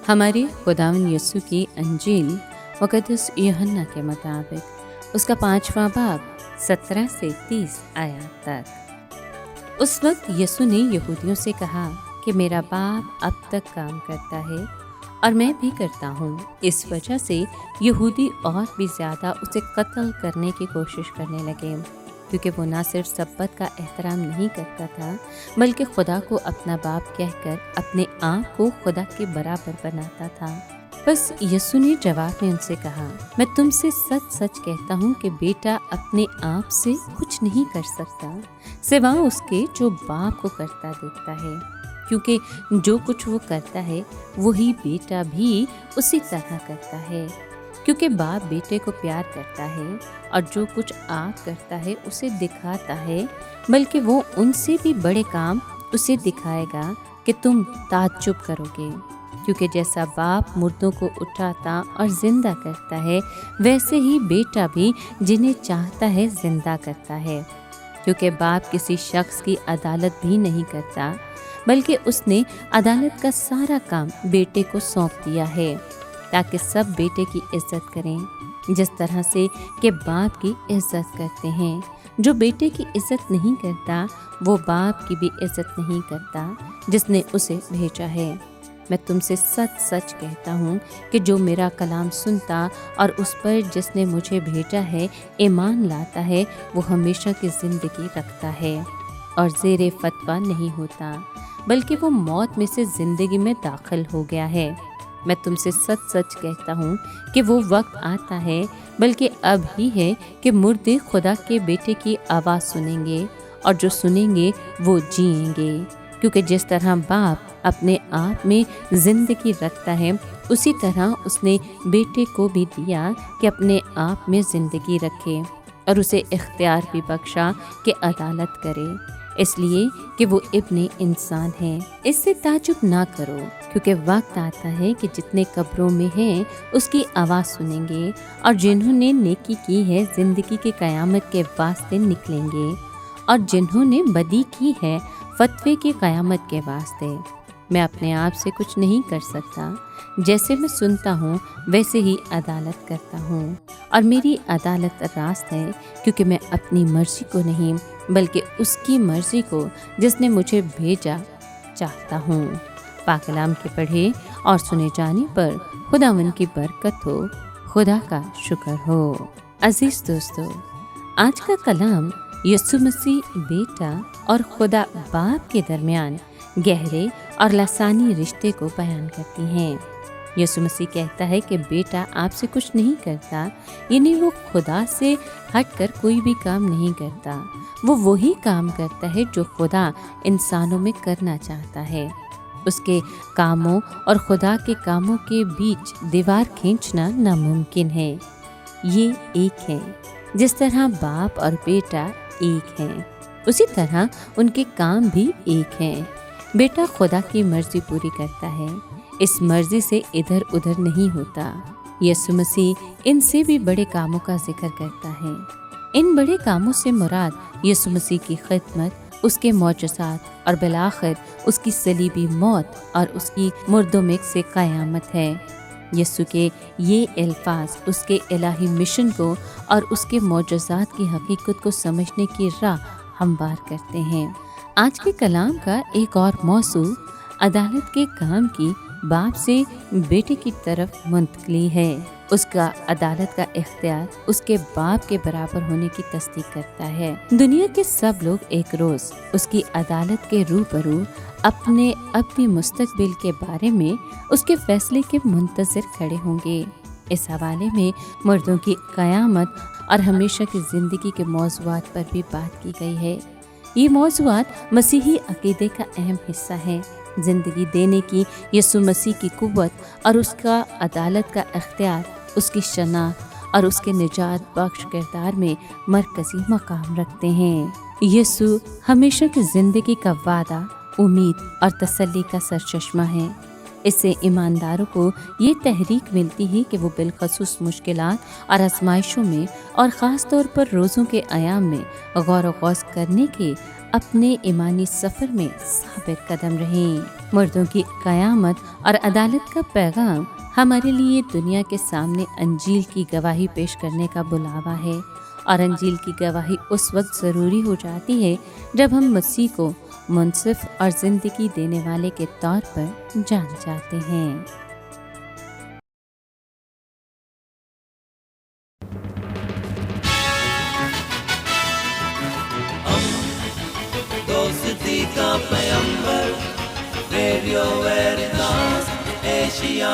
ہمارے خداوند یسوع کی انجیل مقدس یوحنا کے مطابق اس کا 5واں باب 17 سے 30 آیات تک۔ اس وقت یسوع نے یہودیوں سے کہا کہ میرا باپ اب تک کام کرتا ہے اور میں بھی کرتا ہوں۔ اس وجہ سے یہودی اور بھی زیادہ اسے قتل کرنے کی کوشش کرنے لگے، کیونکہ وہ نہ صرف سبت کا احترام نہیں کرتا تھا بلکہ خدا کو اپنا باپ کہہ کر اپنے آپ کو خدا کے برابر بناتا تھا۔ بس یسوع نے جواب میں ان سے کہا، میں تم سے سچ سچ کہتا ہوں کہ بیٹا اپنے آپ سے کچھ نہیں کر سکتا سوا اس کے جو باپ کو کرتا دیکھتا ہے، کیونکہ جو کچھ وہ کرتا ہے وہی بیٹا بھی اسی طرح کرتا ہے، کیونکہ باپ بیٹے کو پیار کرتا ہے اور جو کچھ آپ کرتا ہے اسے دکھاتا ہے، بلکہ وہ ان سے بھی بڑے کام اسے دکھائے گا کہ تم تعجب کرو گے، کیونکہ جیسا باپ مردوں کو اٹھاتا اور زندہ کرتا ہے ویسے ہی بیٹا بھی جنہیں چاہتا ہے زندہ کرتا ہے، کیونکہ باپ کسی شخص کی عدالت بھی نہیں کرتا بلکہ اس نے عدالت کا سارا کام بیٹے کو سونپ دیا ہے، تاکہ سب بیٹے کی عزت کریں جس طرح سے کہ باپ کی عزت کرتے ہیں۔ جو بیٹے کی عزت نہیں کرتا وہ باپ کی بھی عزت نہیں کرتا جس نے اسے بھیجا ہے۔ میں تم سے سچ سچ کہتا ہوں کہ جو میرا کلام سنتا اور اس پر جس نے مجھے بھیجا ہے ایمان لاتا ہے وہ ہمیشہ کی زندگی رکھتا ہے اور زیر فتویٰ نہیں ہوتا، بلکہ وہ موت میں سے زندگی میں داخل ہو گیا ہے۔ میں تم سے سچ سچ کہتا ہوں کہ وہ وقت آتا ہے، بلکہ اب ہی ہے، کہ مردے خدا کے بیٹے کی آواز سنیں گے، اور جو سنیں گے وہ جئیں گے، کیونکہ جس طرح باپ اپنے آپ میں زندگی رکھتا ہے اسی طرح اس نے بیٹے کو بھی دیا کہ اپنے آپ میں زندگی رکھے، اور اسے اختیار بھی بخشا کہ عدالت کرے، اس لیے کہ وہ ابن انسان ہے۔ اس سے تعجب نہ کرو، کیونکہ وقت آتا ہے کہ جتنے قبروں میں ہیں اس کی آواز سنیں گے، اور جنہوں نے نیکی کی ہے زندگی کی قیامت کے واسطے نکلیں گے، اور جنہوں نے بدی کی ہے فتوے کی قیامت کے واسطے۔ میں اپنے آپ سے کچھ نہیں کر سکتا، جیسے میں سنتا ہوں ویسے ہی عدالت کرتا ہوں، اور میری عدالت راست ہے، کیونکہ میں اپنی مرضی کو نہیں بلکہ اس کی مرضی کو جس نے مجھے بھیجا چاہتا ہوں۔ پاک کلام کے پڑھے اور سنے جانے پر خداوند کی برکت ہو، خدا کا شکر ہو۔ عزیز دوستو، آج کا کلام یسوع مسیح بیٹا اور خدا باپ کے درمیان گہرے اور لسانی رشتے کو بیان کرتی ہیں۔ یسوع مسیح کہتا ہے کہ بیٹا آپ سے کچھ نہیں کرتا، یعنی وہ خدا سے ہٹ کر کوئی بھی کام نہیں کرتا، وہ وہی کام کرتا ہے جو خدا انسانوں میں کرنا چاہتا ہے۔ اس کے کاموں اور خدا کے کاموں کے بیچ دیوار کھینچنا ناممکن ہے۔ یہ ایک ہے، جس طرح باپ اور بیٹا ایک ہیں، اسی طرح ان کے کام بھی ایک ہیں۔ بیٹا خدا کی مرضی پوری کرتا ہے، اس مرضی سے ادھر ادھر نہیں ہوتا۔ یسوع مسیح ان سے بھی بڑے کاموں کا ذکر کرتا ہے۔ ان بڑے کاموں سے مراد یسوع مسیح کی خدمت، اس کے معجزات اور بالآخر اس کی صلیبی موت اور اس کی مردوں میں سے قیامت ہے۔ یسوع کے یہ الفاظ اس کے الہی مشن کو اور اس کے معجزات کی حقیقت کو سمجھنے کی راہ ہموار کرتے ہیں۔ آج کے کلام کا ایک اور موضوع عدالت کے کام کی باپ سے بیٹے کی طرف منتقلی ہے۔ اس کا عدالت کا اختیار اس کے باپ کے برابر ہونے کی تصدیق کرتا ہے۔ دنیا کے سب لوگ ایک روز اس کی عدالت کے روبرو اپنے مستقبل کے بارے میں اس کے فیصلے کے منتظر کھڑے ہوں گے۔ اس حوالے میں مردوں کی قیامت اور ہمیشہ کی زندگی کے موضوعات پر بھی بات کی گئی ہے۔ یہ موضوعات مسیحی عقیدے کا اہم حصہ ہیں۔ زندگی دینے کی یسوع مسیح کی قوت اور اس کا عدالت کا اختیار، اس کی شناخت اور اس کے نجات بخش کردار میں مرکزی مقام رکھتے ہیں۔ یسوع ہمیشہ کی زندگی کا وعدہ، امید اور تسلی کا سرچشمہ ہے۔ اس سے ایمانداروں کو یہ تحریک ملتی ہے کہ وہ بالخصوص مشکلات اور آزمائشوں میں اور خاص طور پر روزوں کے ایام میں غور و خوض کرنے کے اپنے ایمانی سفر میں ثابت قدم رہیں۔ مردوں کی قیامت اور عدالت کا پیغام ہمارے لیے دنیا کے سامنے انجیل کی گواہی پیش کرنے کا بلاوا ہے، اور انجیل کی گواہی اس وقت ضروری ہو جاتی ہے جب ہم مسیح کو منصف اور زندگی دینے والے کے طور پر جان جاتے ہیں۔ دوستی کا پیمبر، ریڈیو ویریتاس ایشیا۔